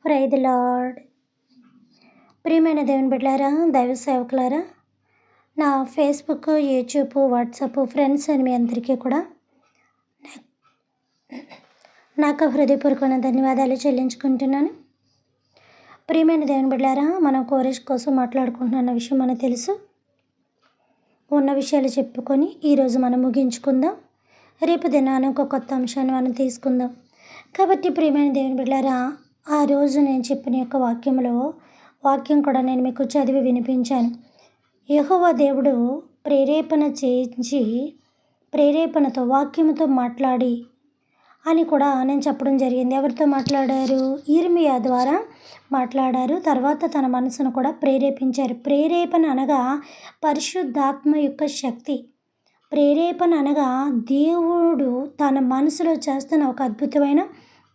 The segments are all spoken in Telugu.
Praise the lord. ప్రియమైన దేవుని బిడ్డలారా, దైవ సేవకులారా, నా ఫేస్బుక్, యూట్యూబ్, వాట్సాప్ ఫ్రెండ్స్ అని మీ అందరికీ కూడా నాకు హృదయపూర్వకమైన ధన్యవాదాలు చెల్లించుకుంటున్నాను. ప్రియమైన దేవుని బిడ్డలారా, మనం కోరేజ్ కోసం మాట్లాడుకుంటున్న విషయం మనకు తెలుసు. ఉన్న విషయాలు చెప్పుకొని ఈరోజు మనం ముగించుకుందాం. రేపు దినాన ఒక కొత్త అంశాన్ని మనం తీసుకుందాం. కాబట్టి ప్రియమైన దేవుని బిడ్డలారా, ఆ రోజు నేను చెప్పిన యొక్క వాక్యం కూడా నేను మీకు చదివి వినిపించాను. యెహోవా దేవుడు ప్రేరేపణతో వాక్యముతో మాట్లాడి అని కూడా నేను చెప్పడం జరిగింది. ఎవరితో మాట్లాడారు? ఇర్మియా ద్వారా మాట్లాడారు. తర్వాత తన మనసును కూడా ప్రేరేపించారు. ప్రేరేపణ అనగా పరిశుద్ధాత్మ యొక్క శక్తి. ప్రేరేపణ అనగా దేవుడు తన మనసులో చేస్తున్న ఒక అద్భుతమైన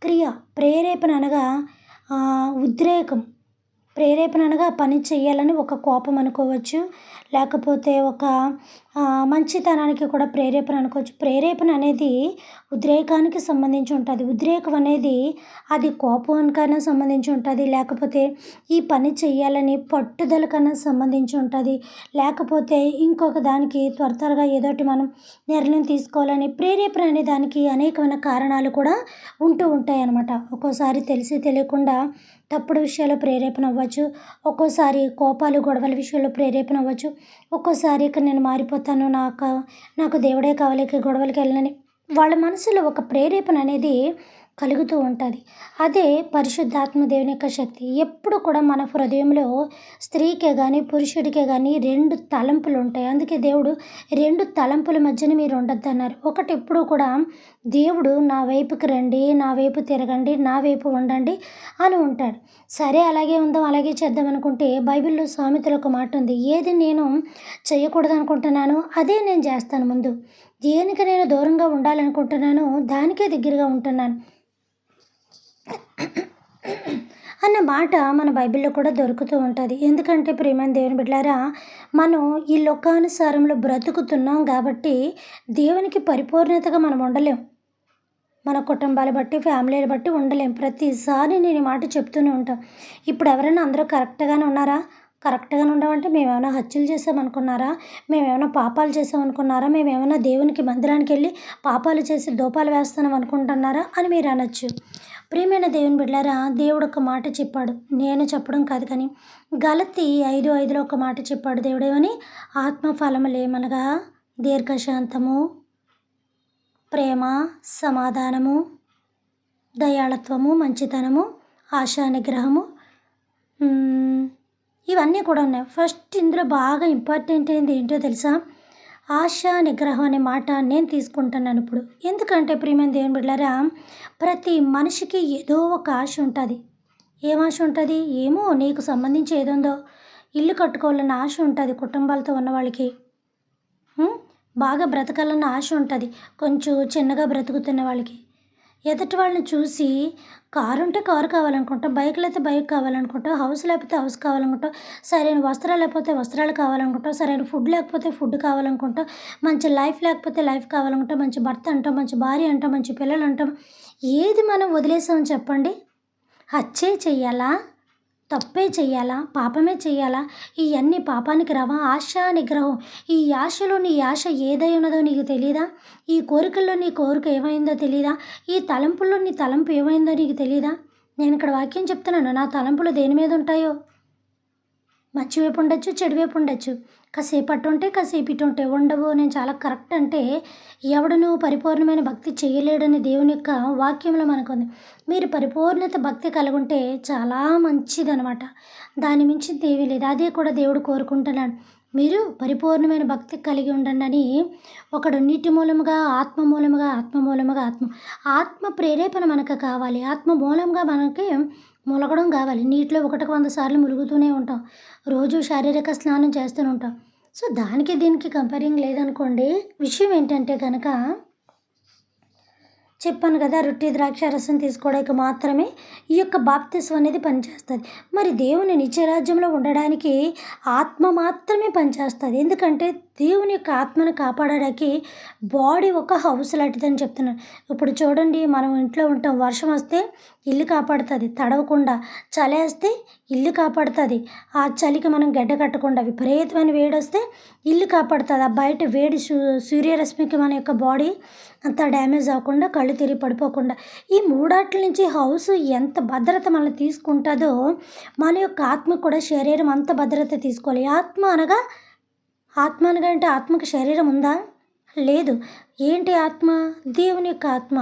క్రియ. ప్రేరేపణ అనగా ఉద్రేకం. ప్రేరేపణ అనగా పని చేయాలని ఒక కోపం అనుకోవచ్చు, లేకపోతే ఒక మంచితనానికి కూడా ప్రేరేపణ అనుకోవచ్చు. ప్రేరేపణ అనేది ఉద్రేకానికి సంబంధించి ఉంటుంది. ఉద్రేకం అనేది అది కోపానికైనా సంబంధించి ఉంటుంది, లేకపోతే ఈ పని చేయాలని పట్టుదలకన్నా సంబంధించి ఉంటుంది, లేకపోతే ఇంకొక దానికి త్వరగా ఏదోటి మనం నిర్ణయం తీసుకోవాలని ప్రేరేపణ అనే దానికి అనేకమైన కారణాలు కూడా ఉంటూ ఉంటాయి అన్నమాట. ఒక్కోసారి తెలిసి తెలియకుండా తప్పుడు విషయాల్లో ప్రేరేపణ అవ్వచ్చు, ఒక్కోసారి కోపాలు గొడవల విషయంలో ప్రేరేపణ అవ్వచ్చు, ఒక్కోసారి ఇక్కడ నేను మారిపోతాను, నాకు దేవుడే కావాలి, గొడవలకి వెళ్ళని వాళ్ళ మనసులో ఒక ప్రేరేపణ అనేది కలుగుతూ ఉంటుంది. అదే పరిశుద్ధాత్మ దేవుని యొక్క శక్తి. ఎప్పుడు కూడా మన హృదయంలో స్త్రీకే కానీ పురుషుడికే కానీ 2 తలంపులు ఉంటాయి. అందుకే దేవుడు 2 తలంపుల మధ్యన మీరు ఉండొద్దు అన్నారు. ఒకటి ఎప్పుడు కూడా దేవుడు నా వైపుకి రండి, నా వైపు తిరగండి, నా వైపు ఉండండి అని ఉంటాడు. సరే అలాగే ఉందాం, అలాగే చేద్దాం అనుకుంటే బైబిల్లో సామెతలో ఒక మాట ఉంది. ఏది నేను చేయకూడదు అనుకుంటున్నానో అదే నేను చేస్తాను ముందు. దేనికి నేను దూరంగా ఉండాలనుకుంటున్నానో దానికే దగ్గరగా ఉంటున్నాను అన్న మాట మన బైబిల్లో కూడా దొరుకుతూ ఉంటుంది. ఎందుకంటే ప్రియమైన దేవుని బిడ్డలారా, మనం ఈ లోకానుసారంలో బ్రతుకుతున్నాం కాబట్టి దేవునికి పరిపూర్ణతగా మనం ఉండలేం. మన కుటుంబాలు బట్టి, ఫ్యామిలీలు బట్టి ఉండలేం. ప్రతిసారి నేను ఈ మాట చెప్తూనే ఉంటాను. ఇప్పుడు ఎవరైనా అందరూ కరెక్ట్గానే ఉన్నారా? కరెక్ట్గానే ఉండమంటే మేమేమైనా హత్యలు చేసామనుకున్నారా? మేమేమైనా పాపాలు చేసామనుకున్నారా? మేమేమైనా దేవునికి మందిరానికి వెళ్ళి పాపాలు చేసి దూపాలు వేస్తున్నాం అనుకుంటున్నారా అని మీరు అనొచ్చు. ప్రియమైన దేవుని బిడ్డలారా, దేవుడు ఒక మాట చెప్పాడు. నేను చెప్పడం కాదు కానీ గలతీ 5:5 ఒక మాట చెప్పాడు. దేవుడేమని? ఆత్మఫలములేమనగా దీర్ఘశాంతము, ప్రేమ, సమాధానము, దయాళత్వము, మంచితనము, ఆశా నిగ్రహము, ఇవన్నీ కూడా ఉన్నాయి. ఫస్ట్ ఇందులో బాగా ఇంపార్టెంట్ అయింది ఏంటో తెలుసా? ఆశా నిగ్రహం అనే మాట నేను తీసుకుంటున్నాను ఇప్పుడు. ఎందుకంటే ప్రియమైన దేవుని బిడ్డలారా, ప్రతి మనిషికి ఏదో ఒక ఆశ ఉంటుంది. ఏం ఆశ ఉంటుంది? ఏమో నీకు సంబంధించి ఏదుందో ఇల్లు కట్టుకోవాలన్న ఆశ ఉంటుంది. కుటుంబాలతో ఉన్న వాళ్ళకి బాగా బ్రతకాలన్న ఆశ ఉంటుంది. కొంచెం చిన్నగా బ్రతుకుతున్న వాళ్ళకి ఎదుటి వాళ్ళని చూసి కారు ఉంటే కారు కావాలనుకుంటాం, బైక్లు అయితే బైక్ కావాలనుకుంటాం, హౌస్ లేకపోతే హౌస్ కావాలనుకుంటాం, సరైన వస్త్రాలు లేకపోతే వస్త్రాలు కావాలనుకుంటాం, సరైన ఫుడ్ లేకపోతే ఫుడ్ కావాలనుకుంటాం, మంచి లైఫ్ లేకపోతే లైఫ్ కావాలనుకుంటాం, మంచి భర్త అంటాం, మంచి భార్య అంటాం, మంచి పిల్లలు అంటాం. ఏది మనం వదిలేసామని చెప్పండి? హత్యే చెయ్యాలా? తప్పే చెయ్యాలా? పాపమే చెయ్యాలా? ఇవన్నీ పాపానికి రావా? ఆశా నిగ్రహం. ఈ ఆశలో నీ ఆశ ఏదై ఉన్నదో నీకు తెలీదా? ఈ కోరికల్లో నీ కోరిక ఏమైందో తెలీదా? ఈ తలంపుల్లో నీ తలంపు ఏమైందో నీకు తెలీదా? నేను ఇక్కడ వాక్యం చెప్తున్నాను. నా తలంపులు దేని మీద ఉంటాయో మంచి వైపు ఉండొచ్చు, చెడు వైపు ఉండొచ్చు. కాసేపు అటు ఉంటే కాసేపు ఇటు ఉంటే ఉండవు. నేను చాలా కరెక్ట్ అంటే ఎవడును పరిపూర్ణమైన భక్తి చేయలేడని దేవుని యొక్క వాక్యంలో మనకుంది. మీరు పరిపూర్ణత భక్తి కలిగి ఉంటే చాలా మంచిదనమాట. దాని మించింది ఏమీ లేదు. అదే కూడా దేవుడు కోరుకుంటున్నాడు. మీరు పరిపూర్ణమైన భక్తి కలిగి ఉండండి అని. ఒకడు నీటి మూలముగా, ఆత్మ ప్రేరేపణ మనకు కావాలి. ఆత్మ మూలంగా మనకి ములగడం కావాలి. నీటిలో 100 సార్లు ములుగుతూనే ఉంటాం. రోజు శారీరక స్నానం చేస్తూనే ఉంటాం. సో దానికి దీనికి కంపేరింగ్ లేదనుకోండి. విషయం ఏంటంటే కనుక చెప్పాను కదా, రొట్టె ద్రాక్షారసం తీసుకోవడానికి మాత్రమే ఈ యొక్క బాప్తిస్మం అనేది పనిచేస్తుంది. మరి దేవుని నిత్యరాజ్యంలో ఉండడానికి ఆత్మ మాత్రమే పనిచేస్తుంది. ఎందుకంటే దేవుని యొక్క ఆత్మను కాపాడడానికి బాడీ ఒక హౌస్ లాంటిదని చెప్తున్నాను. ఇప్పుడు చూడండి, మనం ఇంట్లో ఉంటాం, వర్షం వస్తే ఇల్లు కాపాడుతుంది తడవకుండా, చలి వేస్తే ఇల్లు కాపాడుతుంది, ఆ చలికి మనం గడ్డ కట్టకుండా, విపరీతమైన వేడి వస్తే ఇల్లు కాపాడుతుంది, ఆ బయట వేడి సూర్యరశ్మికి మన యొక్క బాడీ అంత డ్యామేజ్ అవ్వకుండా, కళ్ళు తిరిగి పడిపోకుండా. ఈ మూడాట్ల నుంచి హౌస్ ఎంత భద్రత మనల్ని తీసుకుంటుందో, మన యొక్క ఆత్మకు కూడా శరీరం అంత భద్రత తీసుకోవాలి. ఆత్మ అనగా అంటే ఆత్మకు శరీరం ఉందా? లేదు. ఏంటి ఆత్మ? దేవుని యొక్క ఆత్మ.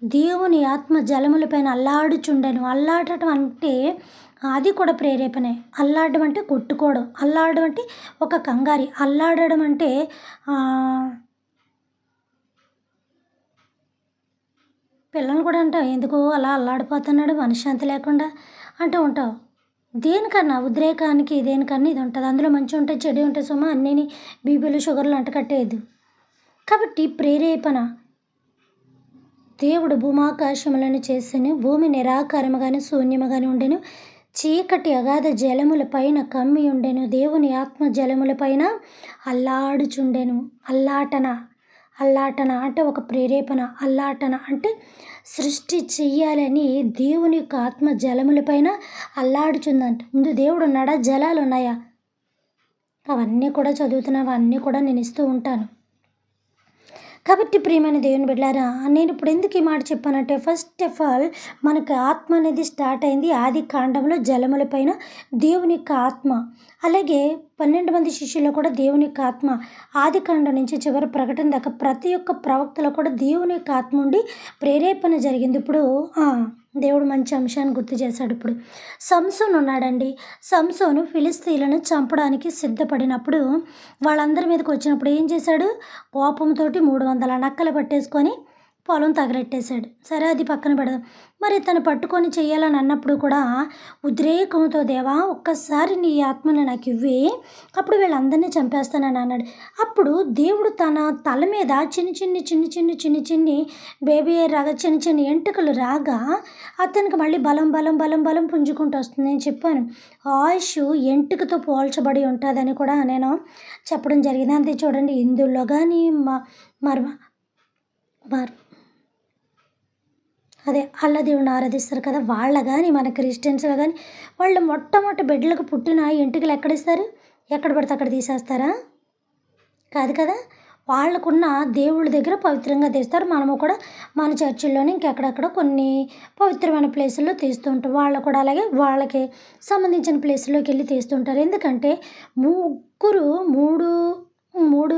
దేవుని ఆత్మ జలములపైన అల్లాడుచుండెను. అల్లాడటం అంటే అది కూడా ప్రేరేపణే. అల్లాడడం అంటే కొట్టుకోవడం, అల్లాడడం అంటే ఒక కంగారి, అల్లాడడం అంటే పిల్లలు కూడా అంటావు, ఎందుకు అలా అల్లాడిపోతున్నాడు మనశ్శాంతి లేకుండా అంటూ ఉంటావు. దేనికన్నా ఉద్రేకానికి దేనికన్నా ఇది ఉంటుంది. అందులో మంచి ఉంటాయి, చెడు ఉంటాయి. సుమా అన్నీ బీపీలు షుగర్లు అంటకట్టేది. కాబట్టి ప్రేరేపణ. దేవుడు భూమాకాశములను చేసెను, భూమి నిరాకారముగాను శూన్యముగాను ఉండెను, చీకటి అగాధ జలముల పైన కమ్మి ఉండెను, దేవుని ఆత్మ జలముల పైన అల్లాడుచుండెను. అల్లాటన అంటే ఒక ప్రేరేపణ. అల్లాటన అంటే సృష్టి చెయ్యాలని దేవుని యొక్క ఆత్మ జలముల పైన అల్లాడుచుందంట. ముందు దేవుడు ఉన్నాడా? జలాలు ఉన్నాయా? అవన్నీ కూడా చదువుతున్నా, అవన్నీ కూడా నేను ఇస్తూ ఉంటాను. కాబట్టి ప్రియమైన దేవుని బిడ్డలారా, నేను ఇప్పుడు ఎందుకు ఈ మాట చెప్పానంటే, ఫస్ట్ ఆఫ్ ఆల్ మనకు ఆత్మ అనేది స్టార్ట్ అయింది ఆది కాండంలో జలముల పైన దేవుని యొక్క ఆత్మ. అలాగే 12 మంది శిష్యుల్లో కూడా దేవుని యొక్క ఆత్మ. ఆది కాండం నుంచి చివరి ప్రకటన దాకా ప్రతి ఒక్క ప్రవక్తలో కూడా దేవుని యొక్క ఆత్మ ఉండి ప్రేరేపణ జరిగింది. ఇప్పుడు దేవుడు మంచి అంశాన్ని గుర్తు చేశాడు. ఇప్పుడు సంసోను ఉన్నాడండి. సంసోను ఫిలిస్తీన్లను చంపడానికి సిద్ధపడినప్పుడు, వాళ్ళందరి మీదకి వచ్చినప్పుడు ఏం చేశాడు? కోపంతో 300 నక్కలు పట్టేసుకొని పొలం తగలెట్టేశాడు. సరే, అది పక్కన పెడదాం. మరి తను పట్టుకొని చెయ్యాలని అన్నప్పుడు కూడా ఉద్రేకంతో, దేవా ఒక్కసారి నీ ఆత్మను నాకు ఇవ్వి, అప్పుడు వీళ్ళందరినీ చంపేస్తానని అన్నాడు. అప్పుడు దేవుడు తన తల మీద చిన్ని బేబీ రాగా చిన్ని ఎంటుకలు రాగా అతనికి మళ్ళీ బలం పుంజుకుంటూ వస్తుంది. నేను చెప్పాను, ఆయుష్ ఎంటుకతో పోల్చబడి ఉంటుందని కూడా నేను చెప్పడం జరిగింది. అంతే చూడండి, ఇందులో కానీ అదే అల్ల దేవుడిని ఆరాధిస్తారు కదా, వాళ్ళ కానీ మన క్రిస్టియన్స్లో కానీ వాళ్ళు మొట్టమొదటి బిడ్డలకు పుట్టిన ఎంటుకలు ఎక్కడిస్తారు? ఎక్కడ పడితే అక్కడ తీసేస్తారా? కాదు కదా. వాళ్ళకున్న దేవుళ్ళ దగ్గర పవిత్రంగా తీస్తారు. మనము కూడా మన చర్చిల్లోనే ఇంకెక్కడెక్కడ కొన్ని పవిత్రమైన ప్లేసుల్లో తీస్తూ ఉంటాం. వాళ్ళు కూడా అలాగే వాళ్ళకి సంబంధించిన ప్లేసుల్లోకి వెళ్ళి తీస్తుంటారు. ఎందుకంటే మూడు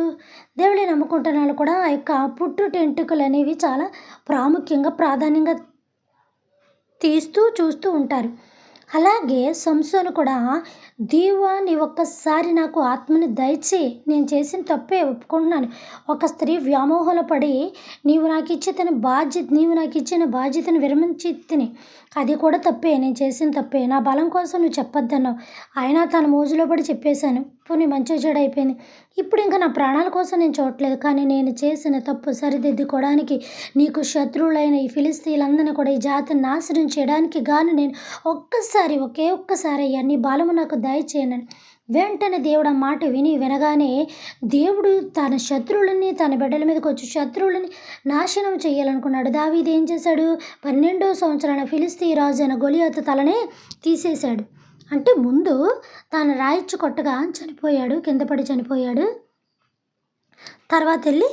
దేవుళ్ళని నమ్ముకుంటున్న వాళ్ళు కూడా ఆ యొక్క పుట్టుటి ఎంటుకలు అనేవి చాలా ప్రాధాన్యంగా చూస్తూ ఉంటారు. అలాగే సంసోను కూడా, దేవా నీ ఒక్కసారి నాకు ఆత్మని దయచేయి, నేను చేసిన తప్పే ఒప్పుకుంటున్నాను. ఒక స్త్రీ వ్యామోహంలో పడి నీవు నాకు ఇచ్చిన బాధ్యతను విరమించి తిని, అది కూడా తప్పే, నేను చేసిన తప్పే, నా బలం కోసం నువ్వు చెప్పొద్దన్నావు. అయినా తన మోజులో పడి చెప్పేశాను. పోనీ మంచిగా చెడు అయిపోయింది. ఇప్పుడు ఇంకా నా ప్రాణాల కోసం నేను చూడట్లేదు, కానీ నేను చేసిన తప్పు సరిదిద్దుకోవడానికి నీకు శత్రువులైన ఈ ఫిలిస్తీన్లందరినీ కూడా ఈ జాతిని నాశనం చేయడానికి గాను నేను ఒకే ఒక్కసారి అయ్యా నీ బలము నాకు దయచేయనని వెంటనే దేవుడు ఆ మాట వినగానే దేవుడు తన శత్రువులని, తన బిడ్డల మీదకి వచ్చి శత్రువులని నాశనం చేయాలనుకున్నాడు. దావీదు ఏం చేశాడు? 12వ సంవత్సరాన ఫిలిస్తీ రాజు అయిన గొలియాతు తలనే తీసేశాడు. అంటే ముందు తాను రాయిచ్చు కొట్టగా చనిపోయాడు, కింద పడి చనిపోయాడు. తర్వాత వెళ్ళి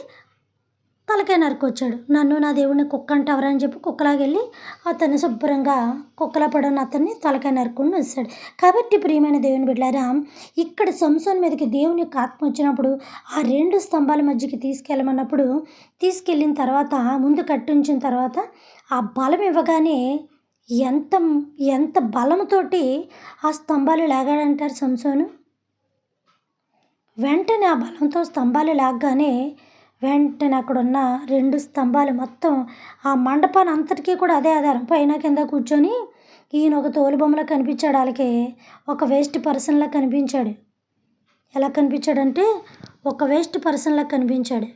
తలకాయ నరుకొచ్చాడు. నన్ను నా దేవుడిని కుక్క అంటావరా అని చెప్పి కుక్కలాగెళ్ళి అతన్ని శుభ్రంగా కుక్కలా పడని అతన్ని తలకాయ నరుకుని వచ్చాడు. కాబట్టి ప్రియమైన దేవుని బిడ్డలారా, ఇక్కడ సంసోను మీదకి దేవుని యొక్క ఆత్మ వచ్చినప్పుడు ఆ 2 స్తంభాల మధ్యకి తీసుకెళ్ళమన్నప్పుడు తీసుకెళ్ళిన తర్వాత ముందు కట్టించిన తర్వాత ఆ బలం ఇవ్వగానే ఎంత బలంతోటి ఆ స్తంభాలు లాగాడంటారు సంసోను. వెంటనే ఆ బలంతో స్తంభాలు లాగగానే వెంటనే అక్కడున్న 2 స్తంభాలు మొత్తం ఆ మండపాన్ని అంతటికీ కూడా అదే ఆధారం. పైన కింద కూర్చొని ఈయన ఒక తోలుబొమ్మలా కనిపించాడు. వాళ్ళకి ఒక వేస్ట్ పర్సన్లా కనిపించాడు. ఎలా కనిపించాడంటే ఒక వేస్ట్ పర్సన్లా కనిపించాడు.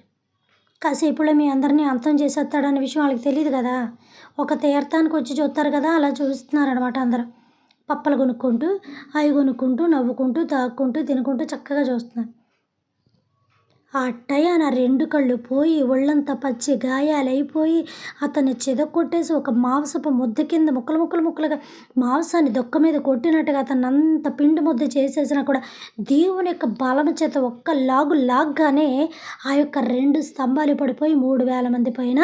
కాసేపులో మీ అందరినీ అంతం చేసేస్తాడనే విషయం వాళ్ళకి తెలీదు కదా! ఒక తీర్థానికి వచ్చి చూస్తారు కదా! అలా చూస్తున్నారనమాట అందరూ. పప్పలు కొనుక్కుంటూ, అవి కొనుక్కుంటూ, నవ్వుకుంటూ, తాక్కుంటూ, తినుకుంటూ చక్కగా చూస్తున్నారు. ఆ టయాన 2 కళ్ళు పోయి, ఒళ్ళంతా పచ్చి గాయాలైపోయి, అతన్ని చితక్కొట్టేసి ఒక మాంసపు ముద్ద కింద ముక్కలు, ముక్కలు, ముక్కలుగా మాంసాన్ని దొక్క మీద కొట్టినట్టుగా అతన్నంత పిండి ముద్ద చేసేసినా కూడా దేవుని యొక్క బలము చేత ఒక్క లాగు లాగ్గానే ఆ యొక్క 2 స్తంభాలు పడిపోయి 3000 మంది పైన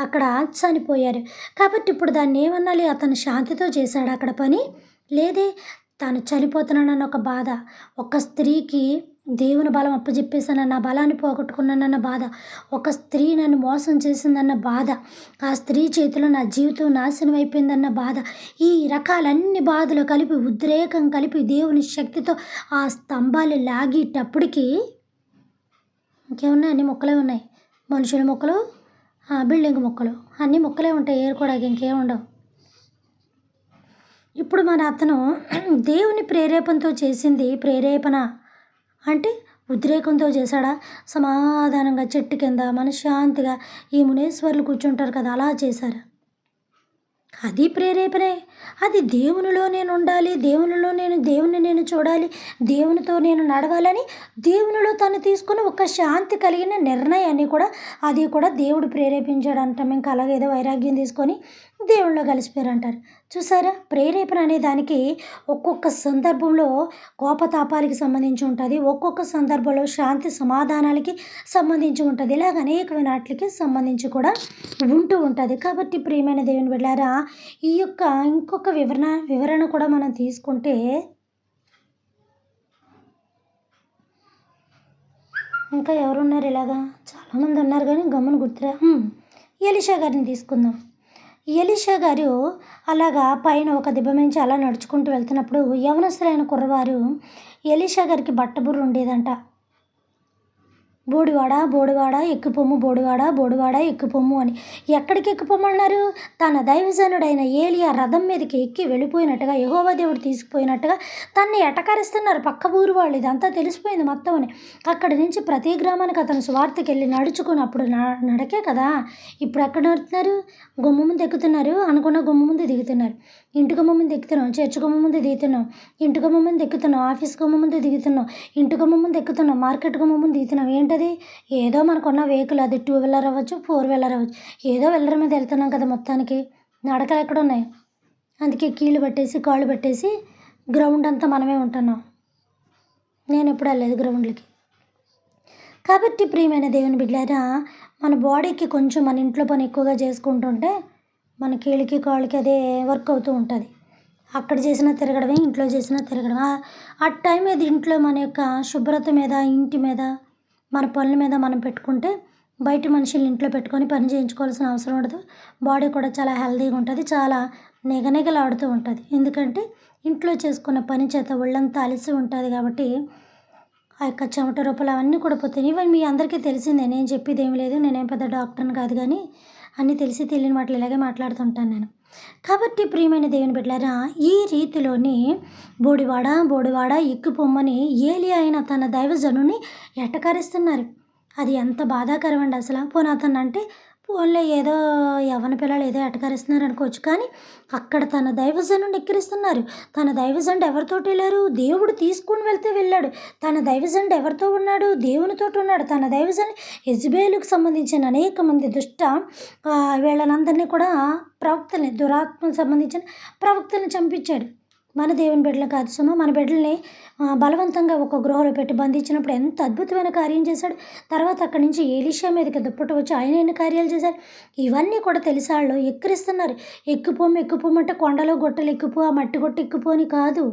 అక్కడ చనిపోయారు. కాబట్టి ఇప్పుడు దాన్నేమనాలి? అతను శాంతితో చేశాడా అక్కడ పని? లేదే. తాను చనిపోతున్నానన్న ఒక బాధ. ఒక స్త్రీకి దేవుని బలం అప్పజెప్పేసానన్న బలాన్ని పోగొట్టుకున్నానన్న బాధ. ఒక స్త్రీ నన్ను మోసం చేసిందన్న బాధ. ఆ స్త్రీ చేతిలో నా జీవితం నాశనం అయిపోయిందన్న బాధ. ఈ రకాలన్ని బాధలు కలిపి, ఉద్రేకం కలిపి దేవుని శక్తితో ఆ స్తంభాలు లాగేటప్పటికి ఇంకేమున్నాయి? అన్ని మొక్కలే ఉన్నాయి. మనుషుల మొక్కలు, బిల్డింగ్ మొక్కలు, అన్ని మొక్కలే ఉంటాయి ఏరుకోవడానికి, ఇంకేం ఉండవు. ఇప్పుడు మన అతను దేవుని ప్రేరేపణతో చేసింది ప్రేరేపణ అంటే ఉద్రేకంతో చేశాడా? సమాధానంగా చెట్టు కింద మనశ్శాంతిగా ఈ మునీశ్వరులు కూర్చుంటారు కదా, అలా చేశారా? అది ప్రేరేపణే. అది దేవునిలో నేను ఉండాలి, దేవునిలో దేవుని నేను చూడాలి, దేవునితో నేను నడవాలని దేవునిలో తను తీసుకుని ఒక శాంతి కలిగిన నిర్ణయాన్ని కూడా అది కూడా దేవుడు ప్రేరేపించాడు అంటాం. ఇంకా అలాగే ఏదో వైరాగ్యం తీసుకొని దేవునిలో కలిసిపోయారంటారు. చూసారా? ప్రేరేపణ అనే దానికి ఒక్కొక్క సందర్భంలో కోపతాపాలకి సంబంధించి ఉంటుంది, ఒక్కొక్క సందర్భంలో శాంతి సమాధానాలకి సంబంధించి ఉంటుంది. ఇలాగ అనేకమైన వాటికి సంబంధించి కూడా ఉంటూ ఉంటుంది. కాబట్టి ప్రియమైన దేవుని బిడ్డలారా, ఈ యొక్క ఇంకొక వివరణ కూడా మనం తీసుకుంటే ఇంకా ఎవరున్నారు ఇలాగా? చాలామంది ఉన్నారు కానీ గమ్మున గుర్తురా. ఎలీషా గారిని తీసుకుందాం. ఎలీషా గారు అలాగా పైన ఒక దిబ్బ నుంచి అలా నడుచుకుంటూ వెళ్తున్నప్పుడు యవనస్తులైన కుర్రవారు ఎలీషా గారికి బట్టబుర్ర ఉండేదంట. బోడివాడ బోడివాడ ఎక్కుపొమ్ము, బోడివాడ బోడివాడ ఎక్కుపొమ్ము అని. ఎక్కడికి ఎక్కుపొమ్మన్నారు? తన దైవజనుడైన ఏలియా రథం మీదకి ఎక్కి వెళ్ళిపోయినట్టుగా, యెహోవా దేవుడు తీసుకుపోయినట్టుగా తన్ని ఎటకరిస్తున్నారు పక్క ఊరు వాళ్ళు. ఇదంతా తెలిసిపోయింది మొత్తం అని. అక్కడి నుంచి ప్రతి గ్రామానికి అతను సువార్తకి వెళ్ళి నడుచుకుని, అప్పుడు నడకే కదా. ఇప్పుడు ఎక్కడ నడుతున్నారు? గుమ్మ ముందు ఎక్కుతున్నారు, అనుకున్న గుమ్మ ముందు దిగుతున్నారు. ఇంటి గుమ్మ ముందు ఎక్కుతున్నాం, చర్చి గుమ్మ ముందు దిగుతున్నాం, ఇంటి గుమ్మ ముందు ఎక్కుతున్నాం, ఆఫీస్ గుమ్మ ముందు దిగుతున్నాం, ఇంటి గుమ్మ ముందు ఎక్కుతున్నాం, మార్కెట్ గుమ్మ ముందు దిగుతున్నాం. ఏంటది? ఏదో మనకున్న వెహికల్, అది 2 వీలర్ అవ్వచ్చు, 4 వీలర్ అవ్వచ్చు, ఏదో వీలర్ మీద వెళ్తున్నాం కదా మొత్తానికి. నడకలు ఎక్కడ ఉన్నాయి? అందుకే కీళ్ళు పట్టేసి కాళ్ళు పట్టేసి గ్రౌండ్ అంతా మనమే ఉంటున్నాం. నేను ఎప్పుడు వెళ్ళలేదు గ్రౌండ్లకి. కాబట్టి ప్రియమైన దేవుని బిడ్డలారా, మన బాడీకి కొంచెం మన ఇంట్లో పని ఎక్కువగా చేసుకుంటుంటే మన కీళ్ళకి కాళ్ళకి అదే వర్క్ అవుతూ ఉంటుంది. అక్కడ చేసినా తిరగడమే, ఇంట్లో చేసినా తిరగడం. ఆ టైం ఏది ఇంట్లో మన యొక్క శుభ్రత మీద, ఇంటి మీద, మన పనుల మీద మనం పెట్టుకుంటే బయట మనుషుల్ని ఇంట్లో పెట్టుకొని పని చేయించుకోవాల్సిన అవసరం ఉండదు. బాడీ కూడా చాలా హెల్తీగా ఉంటుంది, చాలా నిగనిగలాడుతూ ఉంటుంది. ఎందుకంటే ఇంట్లో చేసుకున్న పని చేత ఒళ్ళంతా అలసి ఉంటుంది కాబట్టి ఆ యొక్క చెమట రూపాలు అవన్నీ కూడా పోతాయి. ఇవన్నీ మీ అందరికీ తెలిసిందే, నేను చెప్పేది ఏమి లేదు. నేనేం పెద్ద డాక్టర్ని కాదు, కానీ అన్నీ తెలిసి తెలియని మాటలు ఇలాగే మాట్లాడుతుంటాను నేను. కాబట్టి ప్రియమైన దేవుని బిడ్డలారా, ఈ రీతిలోని బోడివాడ బోడివాడ ఎక్కుపొమ్మని ఏలియా అయిన తన దైవజనుని ఎటకరిస్తున్నారు. అది ఎంత బాధాకరం అండి అసలు. పోనీ అతను అంటే పోన్లే ఏదో యవ్వన పిల్లలు ఏదో ఎటకరిస్తున్నారు అనుకోవచ్చు, కానీ అక్కడ తన దైవజనుడిని ఎక్కిరిస్తున్నారు. తన దైవజనుడు ఎవరితోటి వెళ్ళారు? దేవుడు తీసుకుని వెళ్తే వెళ్ళాడు. తన దైవజనుడు ఎవరితో ఉన్నాడు? దేవునితోటి ఉన్నాడు. తన దైవజనుడు యెజబెలుకు సంబంధించిన అనేక మంది వీళ్ళనందరినీ కూడా ప్రవక్తల్ని, దురాత్మకు సంబంధించిన ప్రవక్తల్ని చంపించాడు. మన దేవుని బిడ్డలు కాదు సుమా, మన బిడ్డల్ని బలవంతంగా ఒక గృహలో పెట్టి బంధించినప్పుడు ఎంత అద్భుతమైన కార్యం చేశాడు. తర్వాత అక్కడి నుంచి ఎలీషా మీదకి దుప్పట వచ్చి ఆయన ఎన్ని కార్యాలు చేశాడు. ఇవన్నీ కూడా తెలిసి వాళ్ళు ఎక్కిరిస్తున్నారు. ఎక్కుపోమంటే కొండలు గుట్టలు ఎక్కుపో, ఆ మట్టి గుట్ట ఎక్కుపో అని కాదు.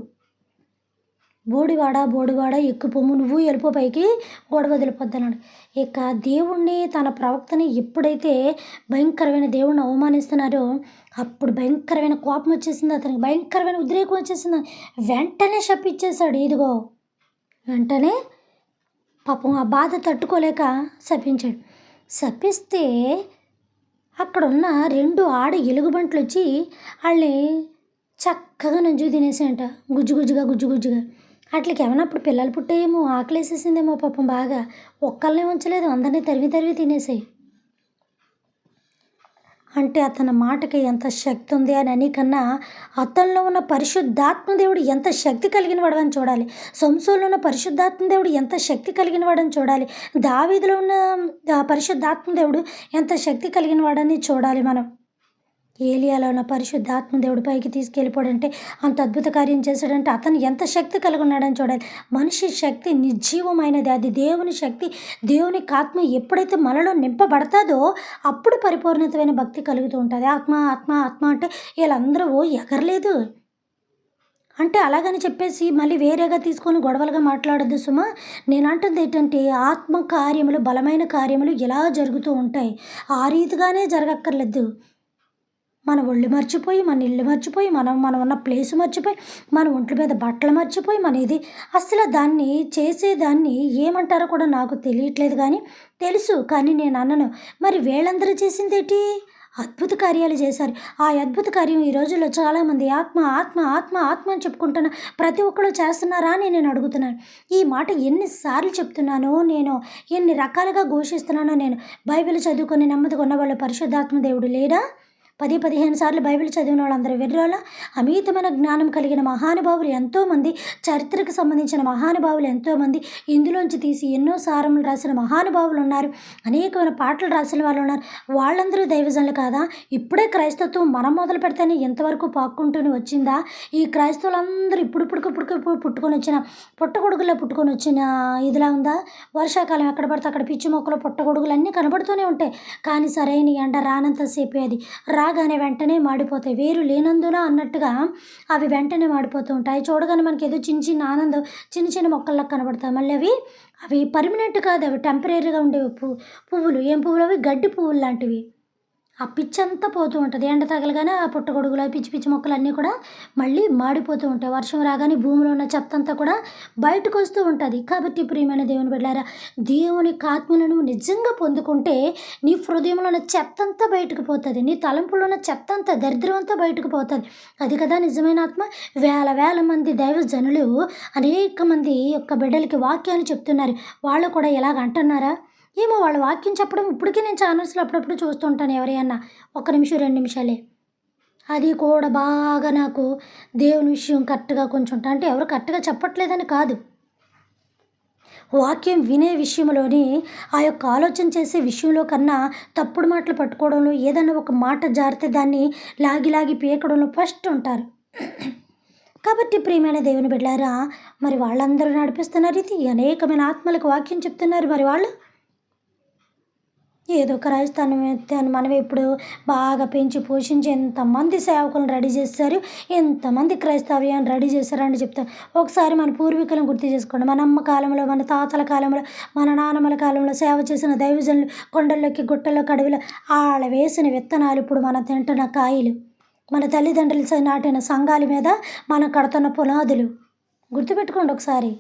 బోడివాడ బోడివాడ ఎక్కుపొమ్ము, నువ్వు వెళ్ళిపో పైకి, గొడవ వదిలిపోద్దన్నాడు. ఇక దేవుణ్ణి, తన ప్రవక్తని ఎప్పుడైతే భయంకరమైన దేవుణ్ణి అవమానిస్తున్నారో అప్పుడు భయంకరమైన కోపం వచ్చేసింది అతనికి, భయంకరమైన ఉద్రేకం వచ్చేసింది. వెంటనే శపించేశాడు. ఇదిగో వెంటనే పాపం ఆ బాధ తట్టుకోలేక శపించాడు. శపిస్తే అక్కడున్న 2 ఆడ ఎలుగుబంట్లు వచ్చి వాళ్ళని చక్కగా నంజు తినేసాయంట, గుజ్జుగా. వాటికి ఏమన్నా అప్పుడు పిల్లలు పుట్టాయేమో, ఆకలేసేసిందేమో పాపం బాగా. ఒక్కళ్ళనే ఉంచలేదు, అందరినీ తరివి తినేసాయి. అంటే అతని మాటకి ఎంత శక్తి ఉంది అని కన్నా అతనిలో ఉన్న పరిశుద్ధాత్మ దేవుడు ఎంత శక్తి కలిగిన వాడని చూడాలి. సంసోన్లో ఉన్న పరిశుద్ధాత్మ దేవుడు ఎంత శక్తి కలిగిన వాడని చూడాలి. దావీదులో ఉన్న పరిశుద్ధాత్మ దేవుడు ఎంత శక్తి కలిగిన వాడని చూడాలి మనం. ఏలియాలో ఉన్న పరిశుద్ధాత్మ దేవుడు పైకి తీసుకెళ్ళిపోడంటే అంత అద్భుత కార్యం చేశాడంటే అతను ఎంత శక్తి కలిగి ఉన్నాడని చూడాలి. మనిషి శక్తి నిర్జీవమైనది. అది దేవుని శక్తి. దేవుని ఆత్మ ఎప్పుడైతే మనలో నింపబడతాదో అప్పుడు పరిపూర్ణతమైన భక్తి కలుగుతూ ఉంటుంది. ఆత్మ ఆత్మ ఆత్మ అంటే వీళ్ళందరూ ఎగరలేదు అంటే అలాగని చెప్పేసి మళ్ళీ వేరేగా తీసుకొని గొడవలుగా మాట్లాడొద్దు సుమా. నేను అంటుంది ఏంటంటే ఆత్మ కార్యములు, బలమైన కార్యములు ఇలా జరుగుతూ ఉంటాయి. ఆ రీతిగానే జరగక్కర్లేదు. మన ఒళ్ళు మర్చిపోయి, మన ఇల్లు మర్చిపోయి, మనం ఉన్న ప్లేస్ మర్చిపోయి, మన ఒంట్ల మీద బట్టలు మర్చిపోయి, మన ఇది అసలు దాన్ని చేసేదాన్ని ఏమంటారో కూడా నాకు తెలియట్లేదు. కానీ తెలుసు, కానీ నేను అన్నను. మరి వీళ్ళందరూ చేసిందేంటి? అద్భుత కార్యాలు చేశారు. ఆ అద్భుత కార్యం ఈ రోజుల్లో చాలామంది ఆత్మ ఆత్మ ఆత్మ ఆత్మ అని చెప్పుకుంటున్న ప్రతి ఒక్కరు చేస్తున్నారా అని నేను అడుగుతున్నాను. ఈ మాట ఎన్నిసార్లు చెప్తున్నానో, నేను ఎన్ని రకాలుగా ఘోషిస్తున్నానో. నేను బైబిల్ చదువుకొని నెమ్మదిగా ఉన్న వాళ్ళు పరిశుద్ధాత్మ దేవుడు లేడా? 10-15 సార్లు బైబిల్ చదివిన వాళ్ళందరూ వెర్రోలా? అమితమైన జ్ఞానం కలిగిన మహానుభావులు ఎంతోమంది, చరిత్రకు సంబంధించిన మహానుభావులు ఎంతోమంది, ఇందులోంచి తీసి ఎన్నో సారములు రాసిన మహానుభావులు ఉన్నారు. అనేకమైన పాటలు రాసిన వాళ్ళు ఉన్నారు. వాళ్ళందరూ దైవజనులు కాదా? ఇప్పుడే క్రైస్తత్వం మనం మొదలు పెడితేనే ఎంతవరకు పాక్కుంటూనే వచ్చిందా? ఈ క్రైస్తవులందరూ ఇప్పుడు పుట్టుకొని వచ్చిన పుట్టగొడుగుల్లో పుట్టుకొని వచ్చిన ఇదిలా ఉందా? వర్షాకాలం ఎక్కడ పడితే అక్కడ పిచ్చి మొక్కలు పుట్టగొడుగులు అన్నీ కనబడుతూనే ఉంటాయి. కానీ సరైన ఎండ రానంతసేపే అది రాగానే వెంటనే మాడిపోతాయి. వేరు లేనందున అన్నట్టుగా అవి వెంటనే మాడిపోతూ ఉంటాయి. చూడగానే మనకి ఏదో చిన్న చిన్న ఆనందం, చిన్న చిన్న మొక్కల్లా కనబడతాయి. మళ్ళీ అవి పర్మనెంట్ కాదు. అవి టెంపరీగా ఉండేవి పువ్వులు. ఏం పువ్వులు అవి? గడ్డి పువ్వులు లాంటివి. ఆ పిచ్చంతా పోతూ ఉంటుంది. ఎండ తగలగానే ఆ పుట్టగొడుగులు, పిచ్చి పిచ్చి మొక్కలన్నీ కూడా మళ్ళీ మాడిపోతూ ఉంటాయి. వర్షం రాగానే భూమిలో ఉన్న చెత్త అంతా కూడా బయటకు వస్తూ ఉంటుంది. కాబట్టి ప్రియమైన దేవుని బిడ్డలారా, దేవుని ఆత్మను నువ్వు నిజంగా పొందుకుంటే నీ హృదయంలో ఉన్న చెత్త అంతా బయటకు పోతుంది. నీ తలంపులో ఉన్న చెత్త అంతా, దరిద్రం అంతా బయటకు పోతుంది. అది కదా నిజమైన ఆత్మ. వేల మంది దైవజనులు అనేక మంది యొక్క బిడ్డలకి వాక్యాలు చెప్తున్నారు. వాళ్ళు కూడా ఇలాగ అంటున్నారా? ఏమో వాళ్ళ వాక్యం చెప్పడం ఇప్పటికీ నేను ఛానల్స్లో అప్పుడప్పుడు చూస్తుంటాను. ఎవరైనా 1 నిమిషం 2 నిమిషాలే. అది కూడా బాగా నాకు దేవుని విషయం కరెక్ట్గా కొంచెం అంటే ఎవరు కరెక్ట్గా చెప్పట్లేదని కాదు, వాక్యం వినే విషయంలోని ఆ యొక్క ఆలోచన చేసే విషయంలో కన్నా తప్పుడు మాటలు పట్టుకోవడంలో, ఏదైనా ఒక మాట జారితే దాన్ని లాగి పీకడంలో ఫస్ట్ ఉంటారు. కాబట్టి ప్రియమైన దేవుని బిడ్డలారా, మరి వాళ్ళందరూ నడిపిస్తున్నారు. ఇది అనేకమైన ఆత్మలకు వాక్యం చెప్తున్నారు. మరి వాళ్ళు ఏదో క్రైస్తవాన్ని మనం ఇప్పుడు బాగా పెంచి పోషించి ఎంతమంది సేవకులను రెడీ చేస్తారు, ఎంతమంది క్రైస్తవ్యాన్ని రెడీ చేశారని చెప్తారు. ఒకసారి మన పూర్వీకులను గుర్తు చేసుకోండి. మన అమ్మ కాలంలో, మన తాతల కాలంలో, మన నాన్నమ్మల కాలంలో సేవ చేసిన దైవజనులు కొండల్లోకి, గుట్టల్లోకి, అడవిలో ఆళ్ళ వేసిన విత్తనాలు ఇప్పుడు మనం తింటున్న కాయలు, మన తల్లిదండ్రులు నాటిన సంఘాల మీద మనం కడుతున్న పునాదులు గుర్తుపెట్టుకోండి ఒకసారి.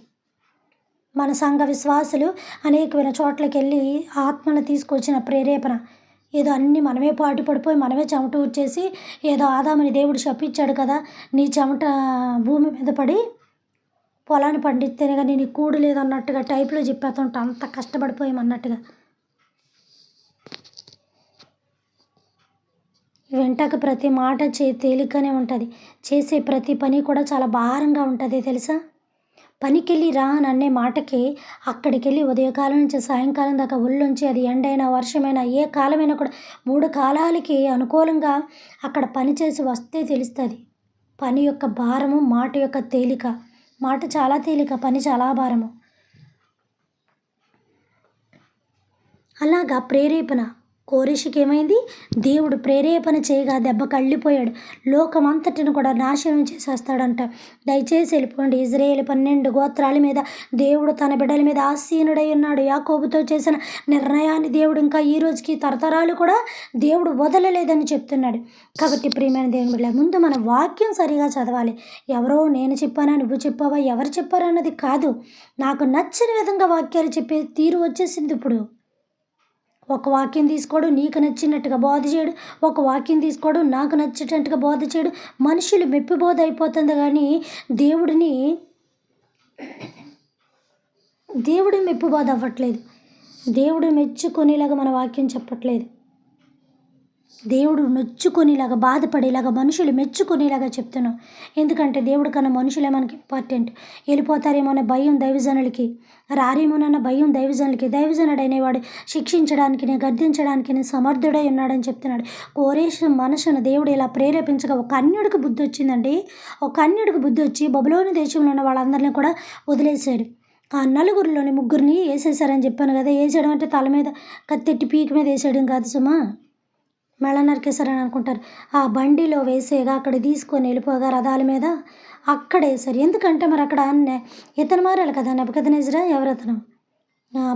మన సంఘ విశ్వాసులు అనేకమైన చోట్లకి వెళ్ళి ఆత్మను తీసుకొచ్చిన ప్రేరేపణ ఏదో అన్నీ మనమే పాటు పడిపోయి మనమే చెమట ఊడ్చేసి ఏదో ఆదాముని దేవుడు శపించాడు కదా, నీ చెమట భూమి మీద పడి పొలాన్ని పండిస్తేనే కానీ నీ కూడు లేదన్నట్టుగా టైప్లో చెప్పేస్తుంటా. అంత కష్టపడిపోయామన్నట్టుగా. వెంటక ప్రతి మాట తేలికనే ఉంటుంది. చేసే ప్రతి పని కూడా చాలా భారంగా ఉంటుంది తెలుసా. పనికెళ్ళి రా అని అనే మాటకి అక్కడికెళ్ళి ఉదయకాలం నుంచి సాయంకాలం దాకా ఒళ్ళొంచి, అది ఎండైనా వర్షమైనా ఏ కాలమైనా కూడా 3 కాలాలకి అనుకూలంగా అక్కడ పని చేసి వస్తే తెలుస్తుంది పని యొక్క భారము, మాట యొక్క తేలిక. మాట చాలా తేలిక, పని చాలా భారము. అలాగా ప్రేరేపణ కోరేషుకి ఏమైంది? దేవుడు ప్రేరేపణ చేయగా దెబ్బకు అల్లిపోయాడు. లోకమంతటిని కూడా నాశనం చేసేస్తాడంట. దయచేసి వెళ్ళిపోండి. ఇజ్రాయేలు 12 గోత్రాల మీద దేవుడు తన బిడ్డల మీద ఆసీనుడై ఉన్నాడు. యాకోబుతో చేసిన నిర్ణయాన్ని దేవుడు ఇంకా ఈ రోజుకి తరతరాలు కూడా దేవుడు వదలలేదని చెప్తున్నాడు. కాబట్టి ప్రియమైన దేవుని బిడ్డల, ముందు మన వాక్యం సరిగా చదవాలి. ఎవరో నేను చెప్పానా, నువ్వు చెప్పావా, ఎవరు చెప్పారా అన్నది కాదు. నాకు నచ్చిన విధంగా వాక్యాలు చెప్పే తీరు వచ్చేసింది ఇప్పుడు. ఒక వాక్యం తీసుకోడు, నీకు నచ్చినట్టుగా బోధ చేయడు. ఒక వాక్యం తీసుకోడు, నాకు నచ్చేటట్టుగా బోధ చేయడు. మనుషులు మెప్పి బోధ అయిపోతుంది కానీ దేవుడి మెప్పు బోధ అవ్వట్లేదు. దేవుడు మెచ్చుకునేలాగా మన వాక్యం చెప్పట్లేదు. దేవుడు నొచ్చుకునేలాగా, బాధపడేలాగా, మనుషులు మెచ్చుకునేలాగా చెప్తున్నాం. ఎందుకంటే దేవుడి కన్నా మనుషులే మనకి ఇంపార్టెంట్. వెళ్ళిపోతారేమో అనే భయం దైవజనులకి, రారేమోనన్న భయం దైవజనులకి. దైవజనుడు అనేవాడు శిక్షించడానికి, గద్దించడానికి సమర్థుడై ఉన్నాడని చెప్తున్నాడు. కోరేషు మనసును దేవుడు ఇలా ప్రేరేపించగా ఒక అన్యుడికి బుద్ధి వచ్చిందండి. ఒక అన్యుడికి బుద్ధి వచ్చి బబులోను దేశంలో ఉన్న వాళ్ళందరినీ కూడా వదిలేశాడు. ఆ నలుగురిలోని ముగ్గురిని వేసేసారని చెప్పాను కదా. వేసేయడం అంటే తల మీద కత్తెట్టి పీక మీద వేసేయడం కాదు సుమా, మెడ నరికేశారని అనుకుంటారు. ఆ బండిలో వేసేగా అక్కడ తీసుకొని వెళ్ళిపోగా రథాల మీద అక్కడ వేశారు. ఎందుకంటే మరి అక్కడ ఇతను మారాలి కదా, నెబుకద్నెజరా ఎవరతను,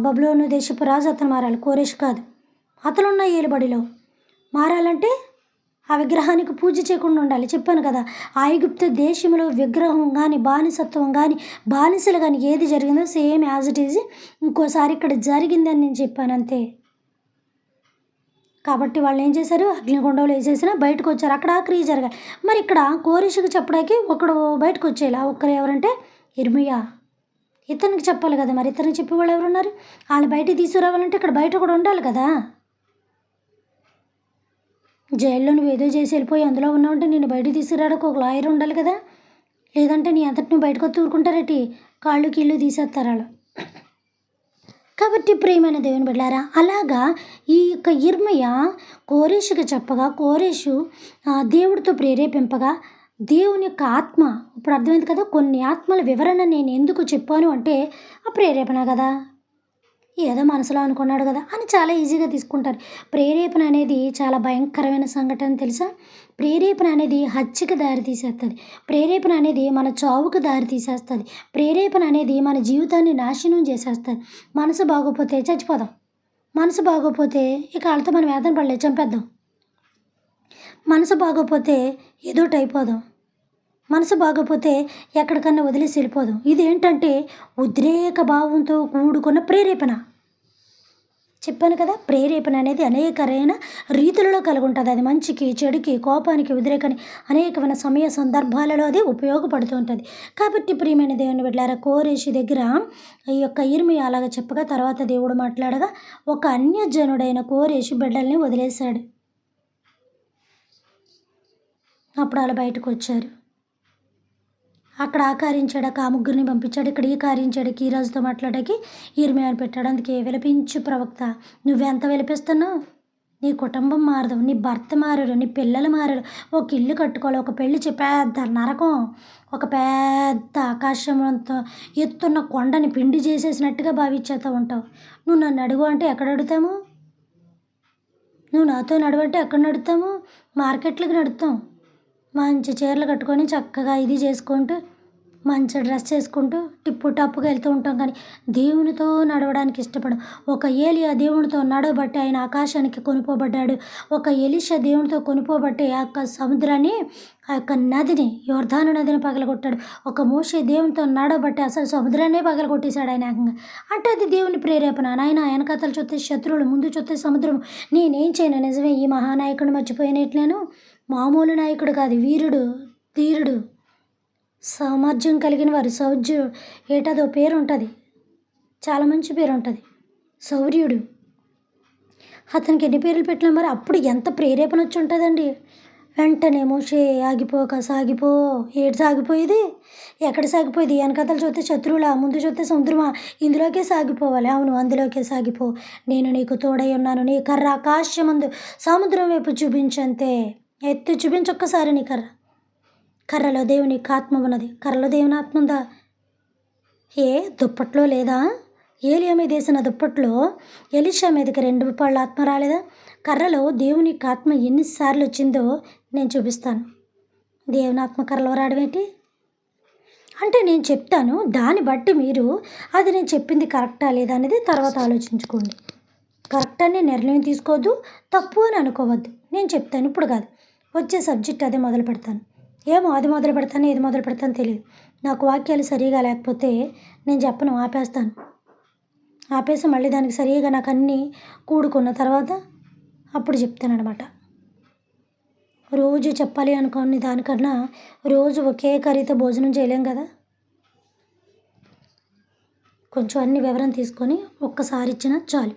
బబులోను దేశపు రాజు అతను మారాలి, కోరేషు కాదు. అతనున్న ఏలుబడిలో మారాలంటే ఆ విగ్రహానికి పూజ చేయకుండా ఉండాలి. చెప్పాను కదా, ఐగుప్తు దేశంలో విగ్రహం కానీ, బానిసత్వం కానీ, బానిసలు కానీ ఏది జరిగిందో సేమ్ యాజ్ ఇట్ ఈజ్ ఇంకోసారి ఇక్కడ జరిగిందని నేను చెప్పాను అంతే. కాబట్టి వాళ్ళు ఏం చేశారు, అగ్నిగుండంలో వేసేసినా బయటకు వచ్చారు. అక్కడ ఆ క్రియ జరగాలి. మరి ఇక్కడ కోరేషుకు చెప్పడానికి ఒకడు బయటకు వచ్చేలా, ఒక్కరు ఎవరంటే ఇర్మియా. ఇతనికి చెప్పాలి కదా, మరి ఇతనికి చెప్పేవాళ్ళు ఎవరున్నారు? వాళ్ళు బయటికి తీసుకురావాలంటే ఇక్కడ బయట కూడా ఉండాలి కదా. జైల్లో నువ్వు ఏదో చేసి వెళ్ళిపోయి అందులో ఉన్నావంటే నేను బయటకు తీసుకురావడానికి ఒక లాయర్ ఉండాలి కదా. లేదంటే నీ అంతటి నువ్వు బయటకు వచ్చి ఊరుకుంటారేటి, కాళ్ళు కీళ్ళు తీసేస్తారు వాళ్ళు. కాబట్టి ప్రియమైన దేవుని బిడ్డలారా, అలాగా ఈ యొక్క ఇర్మియా కోరేషుకి చెప్పగా, కోరేషు దేవుడితో ప్రేరేపింపగా దేవుని యొక్క ఆత్మ, ఇప్పుడు అర్థమైంది కదా, కొన్ని ఆత్మల వివరణ నేను ఎందుకు చెప్పాను అంటే ఆ ప్రేరేపణ కదా, ఏదో మనసులో అనుకున్నాడు కదా అని చాలా ఈజీగా తీసుకుంటారు. ప్రేరేపణ అనేది చాలా భయంకరమైన సంఘటన తెలుసా. ప్రేరేపణ అనేది హత్యకు దారి తీసేస్తుంది. ప్రేరేపణ అనేది మన చావుకు దారి తీసేస్తుంది. ప్రేరేపణ అనేది మన జీవితాన్ని నాశనం చేసేస్తుంది. మనసు బాగోపోతే చచ్చిపోదాం, మనసు బాగోపోతే ఇక వాళ్ళతో మనం వేదన పడలే చంపేద్దాం, మనసు బాగోపోతే ఏదోటి అయిపోదాం, మనసు బాగోపోతే ఎక్కడికన్నా వదిలేసి వెళ్ళిపోదాం. ఇదేంటంటే ఉద్రేక భావంతో కూడుకున్న ప్రేరేపణ. చెప్పాను కదా, ప్రేరేపణ అనేది అనేకమైన రీతులలో కలిగి ఉంటుంది. అది మంచికి, చెడుకి, కోపానికి, ఉద్రేకానికి అనేకమైన సమయ సందర్భాలలో అది ఉపయోగపడుతూ ఉంటుంది. కాబట్టి ప్రియమైన దేవుని బిడ్డలారా, కోరేషు దగ్గర ఈ యొక్క ఇర్మియా అలాగా చెప్పగా తర్వాత దేవుడు మాట్లాడగా ఒక అన్యజనుడైన కోరేషు బిడ్డల్ని వదిలేశాడు. అప్పుడు వాళ్ళు బయటకు వచ్చారు. అక్కడ ఆ కార్యించాడు, ఆ ముగ్గురిని పంపించాడు. ఇక్కడ ఈ కార్యించాడు, ఈ రాజుతో మాట్లాడడానికి ఇర్మియాను పెట్టాడు. అందుకే విలపించు ప్రవక్త, నువ్వెంత విలపిస్తున్నావు, నీ కుటుంబం మారదు, నీ భర్త మారడు, నీ పిల్లలు మారడు, ఒక ఇల్లు కట్టుకోవాలి, ఒక పెళ్లి పెద్ద నరకం, ఒక పెద్ద ఆకాశంతో ఎత్తున్న కొండని పిండి చేసేసినట్టుగా భావించేస్తూ ఉంటావు. నువ్వు నన్ను అడుగు అంటే ఎక్కడ అడుగుతాము, నువ్వు నాతో నడువంటే ఎక్కడ నడుతాము, మార్కెట్లకు నడుతాం, మంచి చీరలు కట్టుకొని చక్కగా ఇది చేసుకుంటూ మంచి డ్రెస్ చేసుకుంటూ టిప్పు టప్పుగా వెళ్తూ ఉంటాం. కానీ దేవునితో నడవడానికి ఇష్టపడం. ఒక ఏలియా దేవునితో నడవబట్టి ఆయన ఆకాశానికి కొనిపోబడ్డాడు. ఒక ఎలీషా దేవునితో కొనిపోబట్టి ఆ యొక్క సముద్రాన్ని, ఆ యొక్క నదిని, యోర్దాను నదిని పగలగొట్టాడు. ఒక మోషే దేవునితో నడవబట్టి అసలు సముద్రాన్నే పగలగొట్టేశాడు ఆయన ఏకంగా. అంటే అది దేవుని ప్రేరేపణ. నాయన వెనకాతలు చూస్తే శత్రువులు, ముందు చూస్తే సముద్రం, నేనేం చేయను, నిజమే ఈ మహానాయకుడు మర్చిపోయినట్లేను, మామూలు నాయకుడు కాదు, వీరుడు, ధీరుడు, సామర్థ్యం కలిగిన వారు, సౌజ్యం ఏటదో పేరు ఉంటుంది, చాలా మంచి పేరు ఉంటుంది, శౌర్యుడు. అతనికి ఎన్ని పేర్లు పెట్టినా మరి అప్పుడు ఎంత ప్రేరేపణ వచ్చి ఉంటుందండి. వెంటనే మోషే ఆగిపోక సాగిపో, ఏడు సాగిపోయేది, ఎక్కడ సాగిపోయేది, వెనకతలు చూస్తే శత్రువులా, ముందు చూస్తే సముద్రమా, ఇందులోకే సాగిపోవాలి. అవును, అందులోకే సాగిపో, నేను నీకు తోడై ఉన్నాను, నీ కర్ర ఆకాశమందు సముద్రం వైపు చూపించంతే, ఎత్తి చూపించొక్కసారి నీ కర్ర. కర్రలో దేవుని ఆత్మ ఉన్నది. కర్రలో దేవుని ఆత్మ ఉందా? ఏ దుప్పట్లో లేదా? ఏలియా మీద వేసిన దుప్పట్లో ఎలీషా మీదకి 2 పళ్ళ ఆత్మ రాలేదా? కర్రలో దేవుని ఆత్మ ఎన్నిసార్లు వచ్చిందో నేను చూపిస్తాను. దేవుని ఆత్మ కర్రలో రావడం ఏంటి అంటే నేను చెప్తాను, దాన్ని బట్టి మీరు అది నేను చెప్పింది కరెక్టా లేదా అనేది తర్వాత ఆలోచించుకోండి. కరెక్ట్ అని నిర్ణయం తీసుకోవద్దు, తప్పు అని అనుకోవద్దు. నేను చెప్తాను, ఇప్పుడు కాదు, వచ్చే సబ్జెక్ట్ అదే మొదలు పెడతాను. ఏమో అది మొదలు పెడతాను, ఏది మొదలు పెడతాను తెలియదు. నాకు వాక్యాలు సరిగా లేకపోతే నేను చెప్పను, ఆపేస్తాను. ఆపేసి మళ్ళీ దానికి సరిగా నాకు అన్నీ కూడుకున్న తర్వాత అప్పుడు చెప్తాను అనమాట. రోజు చెప్పాలి అనుకోని దానికన్నా రోజు ఒకే కర్రీతో భోజనం చేయలేం కదా. కొంచెం అన్ని వివరం తీసుకొని ఒక్కసారి ఇచ్చినా చాలు.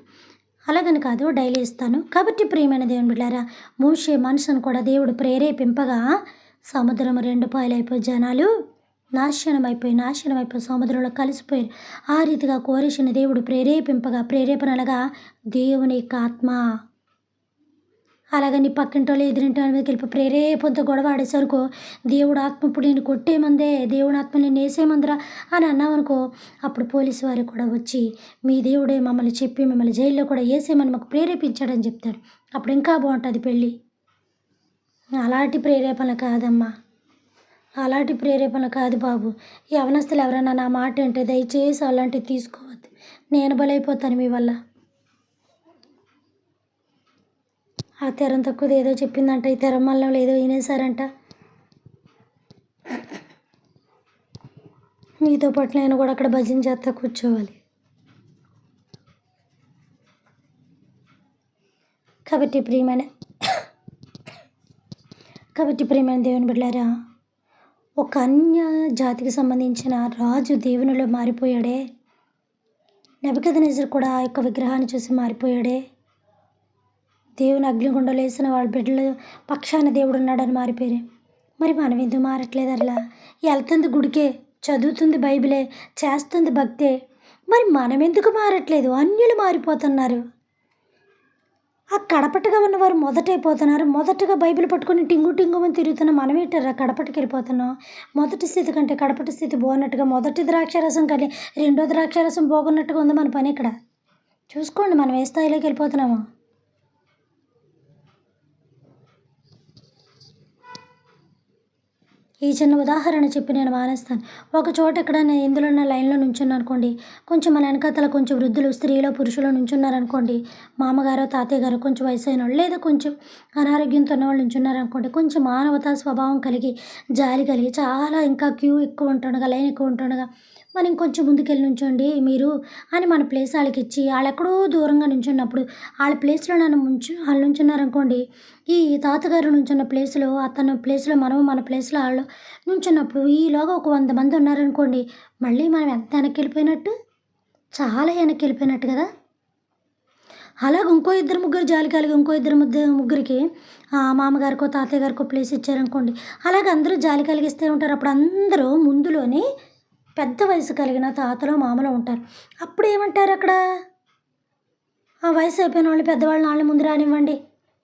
అలాగని కాదు, డైలీ ఇస్తాను. కాబట్టి ప్రియమైన దేవుని బిడ్డారా, మోషే మనసును కూడా దేవుడు ప్రేరేపింపగా సముద్రం 2 పాయలైపోయి జనాలు నాశనమైపోయి సముద్రంలో కలిసిపోయారు. ఆ రీతిగా కోరేషుని దేవుడు ప్రేరేపింపగా, ప్రేరేపణ అనగా దేవుని యొక్క ఆత్మ. అలాగని పక్కింటోళ్ళు ఎదురింటోళ్ళ మీదకి వెళ్ళి ప్రేరేపంతో గొడవ ఆడేసరికి దేవుడు ఆత్మ ఇప్పుడు నేను కొట్టేమందే, దేవుని ఆత్మ నేను వేసేమందిరా అని అన్నామనుకో, అప్పుడు పోలీసు వారు కూడా వచ్చి మీ దేవుడే మమ్మల్ని చెప్పి మిమ్మల్ని జైల్లో కూడా వేసేయమని మాకు ప్రేరేపించాడని చెప్తాడు. అప్పుడు ఇంకా బాగుంటుంది పెళ్ళి. అలాంటి ప్రేరేపణ కాదమ్మా, అలాంటి ప్రేరేపణ కాదు బాబు. యవనస్తులు ఎవరైనా నా మాట అంటే దయచేసి అలాంటివి తీసుకోవద్దు. నేను బలైపోతాను మీ వల్ల. ఆ తెరం తక్కువది ఏదో చెప్పిందంట, ఈ తెరం వల్ల ఏదో వినేశారంట. మీతో పాటు నేను కూడా అక్కడ భజన చేస్తా కూర్చోవాలి. కాబట్టి ప్రియమైన దేవుని బిడ్డలారా, ఒక అన్య జాతికి సంబంధించిన రాజు దేవునిలో మారిపోయాడే. నెబుకద్నెజరు కూడా ఆ యొక్క విగ్రహాన్ని చూసి మారిపోయాడే. దేవుని అగ్నిగుండంలో వేసిన వాళ్ళ బిడ్డల పక్షాన దేవుడు ఉన్నాడని మారిపోయారే. మరి మనం ఎందుకు మారట్లేదు? అలా వెళ్తుంది గుడికే, చదువుతుంది బైబిలే, చేస్తుంది భక్తే, మరి మనం ఎందుకు మారట్లేదు? అన్యులు మారిపోతున్నారు. ఆ కడపట్టుగా ఉన్నవారు మొదటైపోతున్నారు. మొదటగా బైబిల్ పట్టుకొని టింగుమని తిరుగుతున్నాం. మనమేంటారా కడపట్టుకు వెళ్ళిపోతున్నాం? మొదటి స్థితి కంటే కడపటి స్థితి బాగున్నట్టుగా, మొదటి ద్రాక్షారసం కంటే రెండో ద్రాక్షారసం బాగున్నట్టుగా ఉంది మన పని ఇక్కడ. చూసుకోండి మనం ఏ స్థాయిలోకి వెళ్ళిపోతున్నామో. ఈ చిన్న ఉదాహరణ చెప్పి నేను మానేస్తాను. ఒక చోట ఎక్కడైనా ఇందులో లైన్లో నుంచున్నా అనుకోండి, కొంచెం మన వెనకాతల కొంచెం వృద్ధులు, స్త్రీలో పురుషులు నుంచున్నారనుకోండి, మామగారో తాతయ్య గారు కొంచెం వయసు అయిన వాళ్ళు, లేదా కొంచెం అనారోగ్యంతో ఉన్న వాళ్ళు నుంచున్నారనుకోండి, కొంచెం మానవతా స్వభావం కలిగి, జాలి కలిగి, చాలా ఇంకా క్యూ ఎక్కువ ఉంటుండగా, లైన్ ఎక్కువ ఉంటుండగా మనం ఇంకొంచెం ముందుకెళ్ళి నుంచోండి మీరు అని మన ప్లేస్ వాళ్ళకి ఇచ్చి, వాళ్ళు ఎక్కడో దూరంగా నుంచున్నప్పుడు వాళ్ళ ప్లేస్లో నన్ను వాళ్ళు నుంచున్నారనుకోండి, ఈ తాతగారు నుంచున్న ప్లేస్లో అతను ప్లేస్లో మనము, మన ప్లేస్లో వాళ్ళు నుంచున్నప్పుడు ఈలోగా ఒక 100 మంది ఉన్నారనుకోండి, మళ్ళీ మనం ఎంత వెనక్కి వెళ్ళిపోయినట్టు, చాలా వెనక్కి వెళ్ళిపోయినట్టు కదా. అలాగ ఇంకో ఇద్దరు ముగ్గురు జాలి కలిగి ఇంకో ముగ్గురికి మామగారికో తాతయ్య గారికో ప్లేస్ ఇచ్చారనుకోండి, అలాగ అందరూ జాలి కలిగిస్తే ఉంటారు. అప్పుడు అందరూ ముందులోని పెద్ద వయసు కలిగిన తాతలో మామలో ఉంటారు. అప్పుడు ఏమంటారు అక్కడ, ఆ వయసు అయిపోయిన వాళ్ళు పెద్దవాళ్ళని వాళ్ళని ముందు రానివ్వండి,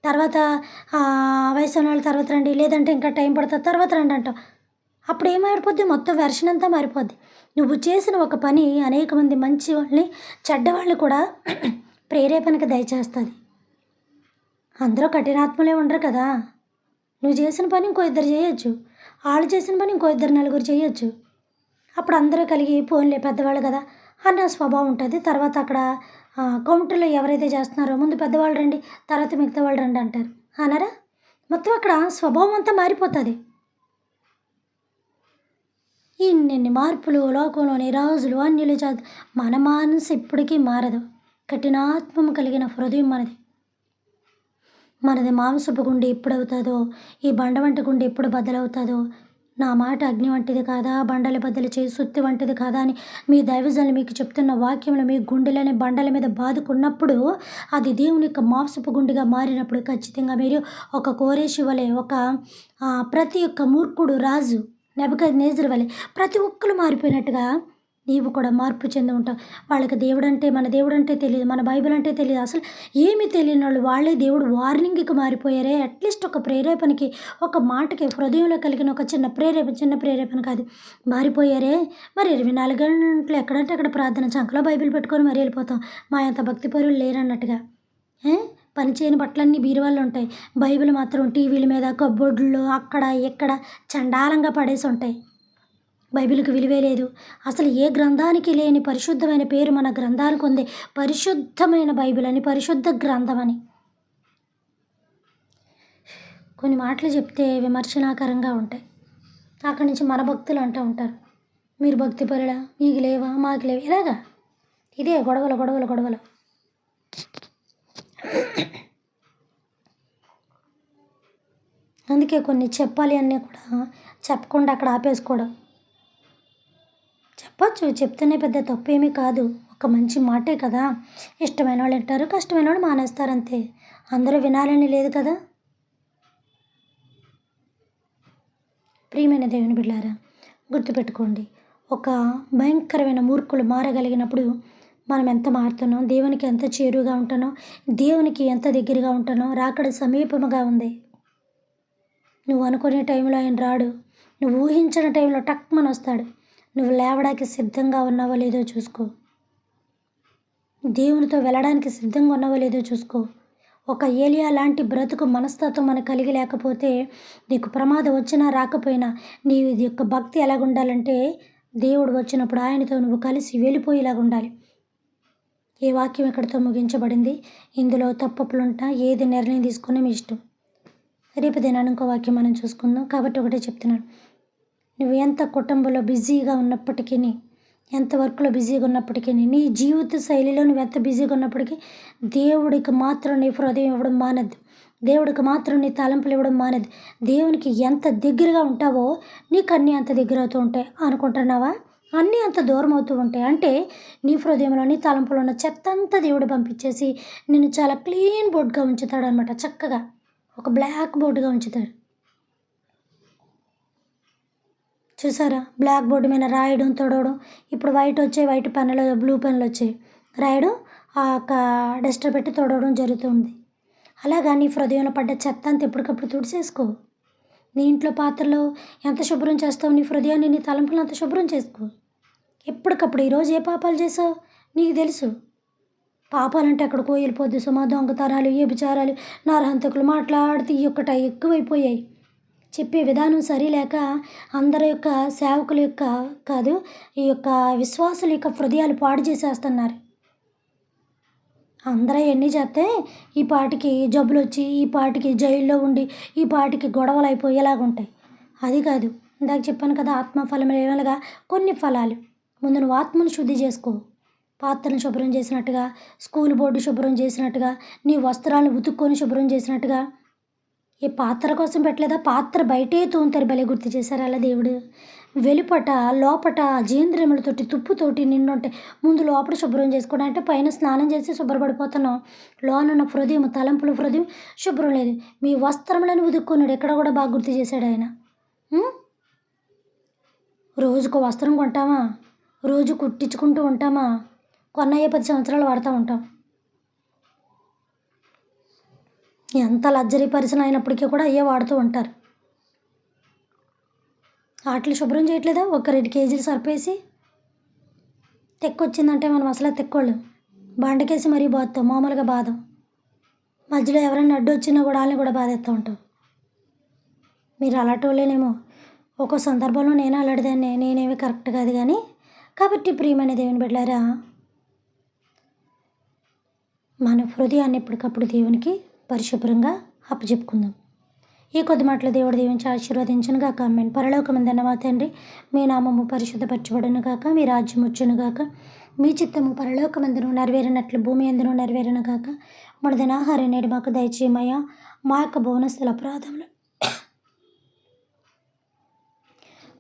తర్వాత వయసు ఉన్న వాళ్ళు తర్వాత రండి, లేదంటే ఇంకా టైం పడుతుంది తర్వాత రండి అంటాం. అప్పుడు ఏమైపోద్ది, మొత్తం వెర్షన్ అంతా మారిపోద్ది. నువ్వు చేసిన ఒక పని అనేక మంది మంచి వాళ్ళని చెడ్డవాళ్ళని కూడా ప్రేరేపణకు దయచేస్తుంది. అందరూ కఠినాత్మలే ఉండరు కదా. నువ్వు చేసిన పని ఇంకో ఇద్దరు చేయొచ్చు, వాళ్ళు చేసిన పని ఇంకో ఇద్దరు నలుగురు చేయొచ్చు. అప్పుడు అందరూ కలిగి పోన్లే పెద్దవాళ్ళు కదా అన్న స్వభావం ఉంటుంది. తర్వాత అక్కడ కౌంటర్లో ఎవరైతే చేస్తున్నారో ముందు పెద్దవాళ్ళు రండి, తర్వాత మిగతా వాళ్ళు రండి అంటారు అనరా. మొత్తం అక్కడ స్వభావం అంతా మారిపోతుంది. ఇన్ని మార్పులు లోకంలోని రాజులు అన్యులు మన మనసు ఎప్పటికీ మారదు. కఠినాత్మం కలిగిన హృదయం మనది మాంసపు గుండె ఎప్పుడవుతుందో, ఈ బండ వంటి గుండె ఎప్పుడు బద్దలవుతుందో, నా మాట అగ్ని వంటిది కాదా, బండల బద్దలు చేయి సుత్తి వంటిది కాదా అని మీ దైవజనులు మీకు చెప్తున్న వాక్యంలో మీ గుండెలని బండల మీద బాదుకున్నప్పుడు, అది దేవుని యొక్క మాంసపు గుండెగా మారినప్పుడు ఖచ్చితంగా మీరు ఒక కోరేషు వలె, ఒక ప్రతి ఒక్క మూర్ఖుడు రాజు నెబుకద్నెజరు వలె ప్రతి ఒక్కరు మారిపోయినట్టుగా నీవు కూడా మార్పు చెంది ఉంటావు. వాళ్ళకి మన దేవుడు అంటే తెలియదు, మన బైబిల్ అంటే తెలియదు, అసలు ఏమీ తెలియని వాళ్ళు వాళ్ళే దేవుడు వార్నింగ్కి మారిపోయారే. అట్లీస్ట్ ఒక ప్రేరేపణకి, ఒక మాటకి హృదయంలో కలిగిన ఒక చిన్న ప్రేరేపణ కాదు మారిపోయారే. మరి 24 గంటలు ఎక్కడంటే అక్కడ ప్రార్థన, చంకలో బైబిల్ పెట్టుకొని మరీ వెళ్ళిపోతాం. మా అంత భక్తి పరులు లేరన్నట్టుగా. పని చేయని బట్టలన్నీ బీరువాళ్ళు ఉంటాయి, బైబిల్ మాత్రం టీవీల మీద కబోర్డుల్లో అక్కడ ఇక్కడ చండాలంగా పడేసి ఉంటాయి. బైబిల్కి విలువే లేదు. అసలు ఏ గ్రంథానికి లేని పరిశుద్ధమైన పేరు మన గ్రంథానికి ఉంది, పరిశుద్ధమైన బైబిల్ అని, పరిశుద్ధ గ్రంథం అని. కొన్ని మాటలు చెప్తే విమర్శనాకరంగా ఉంటాయి. అక్కడి నుంచి మన భక్తులు అంటూ ఉంటారు, మీరు భక్తి పరులా, మీకు లేవా, మాకు లేవు, ఇలాగా ఇదే గొడవలు. అందుకే కొన్ని చెప్పాలి అన్నీ కూడా చెప్పకుండా అక్కడ ఆపేసుకోవడం. చెప్పొచ్చు. చెప్తేనే పెద్ద తప్పేమీ కాదు. ఒక మంచి మాటే కదా! ఇష్టమైన వాళ్ళు వింటారు, కష్టమైన వాళ్ళు మానేస్తారు అంతే. అందరూ వినాలని లేదు కదా! ప్రియమైన దేవుని బిడ్డలారా, గుర్తుపెట్టుకోండి. ఒక భయంకరమైన మూర్ఖులు మారగలిగినప్పుడు మనం ఎంత మారుతున్నాం, దేవునికి ఎంత చేరువగా ఉంటున్నాం, దేవునికి ఎంత దగ్గరగా ఉంటున్నాం, రాకడ సమీపముగా ఉంది. నువ్వు అనుకునే టైంలో ఆయన రాడు. నువ్వు ఊహించని టైంలో టక్మని వస్తాడు. నువ్వు లేవడానికి సిద్ధంగా ఉన్నావో లేదో చూసుకో. దేవునితో వెళ్ళడానికి సిద్ధంగా ఉన్నావో లేదో చూసుకో. ఒక ఏలియా లాంటి బ్రతుకు మనస్తత్వం మనకు కలిగి లేకపోతే నీకు ప్రమాదం వచ్చినా రాకపోయినా నీ యొక్క భక్తి ఎలాగుండాలంటే దేవుడు వచ్చినప్పుడు ఆయనతో నువ్వు కలిసి వెళ్ళిపోయేలాగా ఉండాలి. ఈ వాక్యం ఎక్కడితో ముగించబడింది. ఇందులో తప్పులుంటా ఏది నిర్ణయం తీసుకుని మీ ఇష్టం. రేపు దినాన్ని ఇంకో వాక్యం మనం చూసుకుందాం. కాబట్టి ఒకటే చెప్తున్నాను, నువ్వు ఎంత కుటుంబంలో బిజీగా ఉన్నప్పటికీ, ఎంత వర్క్లో బిజీగా ఉన్నప్పటికీ, నీ జీవిత శైలిలో నువ్వు ఎంత బిజీగా ఉన్నప్పటికీ దేవుడికి మాత్రం నీ హృదయం ఇవ్వడం మానద్దు. దేవుడికి మాత్రం నీ తలంపులు ఇవ్వడం మానద్దు. దేవునికి ఎంత దగ్గరగా ఉంటావో నీకు అన్నీ అంత దగ్గర అవుతూ ఉంటాయి. అనుకుంటున్నావా? అన్నీ అంత దూరం అవుతూ ఉంటాయి. అంటే నీ హృదయంలో నీ తలంపులో ఉన్న చెత్త అంతా దేవుడు పంపించేసి నిన్ను చాలా క్లీన్ బోర్డ్గా ఉంచుతాడు అనమాట. చక్కగా ఒక బ్లాక్ బోర్డుగా ఉంచుతాడు. చూసారా? బ్లాక్ బోర్డు మీద రాయడం, తొడవడం. ఇప్పుడు వైట్ వచ్చాయి, వైట్ పెన్నులు, బ్లూ పెన్నులు వచ్చాయి. రాయడం, ఆ యొక్క డస్టర్ పెట్టి తొడవడం జరుగుతుంది. అలాగా నీ హృదయంలో పడ్డ చెత్త అంతా ఎప్పటికప్పుడు తుడిచేసుకో. నీ ఇంట్లో పాత్రలు ఎంత శుభ్రం చేస్తావు, నీ హృదయాన్ని నీ తలంపులు అంత శుభ్రం చేసుకో. ఎప్పటికప్పుడు ఈరోజు ఏ పాపాలు చేసావు నీకు తెలుసు. పాపాలంటే ఎక్కడికో వెళ్ళిపోద్ది సుమా. దొంగతనాలు, వ్యభిచారాలు, నరహంతకులు మాట్లాడితే ఈ ఒక్కట ఎక్కువైపోయాయి. చెప్పే విధానం సరిలేక అందరి యొక్క సేవకుల యొక్క కాదు, ఈ యొక్క విశ్వాసుల యొక్క హృదయాలు పాడు చేసేస్తున్నారు. అందరూ ఎన్ని చేస్తే ఈ పాటికి జబ్బులు వచ్చి, ఈ పాటికి జైల్లో ఉండి, ఈ పాటికి గొడవలు అయిపోయేలాగుంటాయి. అది కాదు, ఇందాక చెప్పాను కదా, ఆత్మఫలం ఏమనగా కొన్ని ఫలాలు. ముందు నువ్వు ఆత్మను శుద్ధి చేసుకో. పాత్రను శుభ్రం చేసినట్టుగా, స్కూల్ బోర్డు శుభ్రం చేసినట్టుగా, నీ వస్త్రాలను ఉతుక్కొని శుభ్రం చేసినట్టుగా. ఈ పాత్ర కోసం పెట్టలేదా? పాత్ర బయటే తోముతారు. భలే గుర్తు చేశారు అలా దేవుడు. వెలుపట లోపట జీంద్రియములతోటి తుప్పుతోటి నిన్నుంటే ముందు లోపల శుభ్రం చేసుకోవడం. అంటే పైన స్నానం చేసి శుభ్రపడిపోతున్నాం, లోనున్న హృదయం తలంపుల హృదయం శుభ్రం లేదు. మీ వస్త్రములను ఉదుక్కున్నాడు. ఎక్కడ కూడా బాగా గుర్తు చేశాడు ఆయన. రోజుకు వస్త్రం కొంటామా? రోజు కుట్టించుకుంటూ ఉంటామా? కొన్నయ్యే 10 సంవత్సరాలు వాడుతూ ఉంటాం. ఎంత లగ్జరీ పర్సన్ అయినప్పటికీ కూడా అయ్యే వాడుతూ ఉంటారు. వాటిని శుభ్రం చేయట్లేదా? ఒక 2 కేజీలు సర్పేసి తెక్కొచ్చిందంటే మనం అసలే తెక్కోళ్ళు. బండకేసి మరీ బాదుతాం, మామూలుగా బాధం. మధ్యలో ఎవరైనా అడ్డు వచ్చినా కూడా వాళ్ళని కూడా బాధేస్తూ ఉంటాం. మీరు అలాంటోళ్ళేనేమో. ఒక్కో సందర్భంలో నేను అలాంటిదాన్ని. నేనేమి కరెక్ట్ కాదు కానీ. కాబట్టి ప్రియమైన దేవుని బిడ్డలారా, మన హృదయాన్ని ఎప్పటికప్పుడు దేవునికి పరిశుభ్రంగా అప్పచెప్పుకుందాం. ఈ కొద్ది మాటలు దేవుడు దీవించి ఆశీర్వదించును గాక. ఆమేన్. పరలోకమందున్న మా తండ్రి, మీ నామము పరిశుద్ధపరచబడును గాక, మీ రాజ్యం వచ్చును గాక, మీ చిత్తము పరలోకమందును నెరవేరినట్లు భూమి అందును నెరవేరును గాక. మన దినాహారం నేడు మాకు దయచేయమయ్యా. మా యొక్క బోనస్తుల అపరాధములు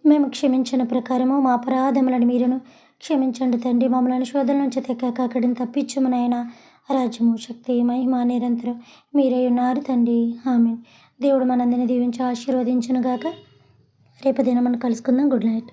మేము క్షమించిన ప్రకారము మా అపరాధములను మీరును క్షమించండి తండ్రి. మమ్మల్ని శోధన నుంచి తెక్కాక అక్కడిని తప్పించుము నాయనా. రాజ్యము, శక్తి, మహిమ నిరంతరం మీరే ఉన్నారు తండ్రి. ఆమేన్. దేవుడు మనందరిని దీవించి ఆశీర్వదించును గాక. రేపు దినం మనం కలుసుకుందాం. Good night.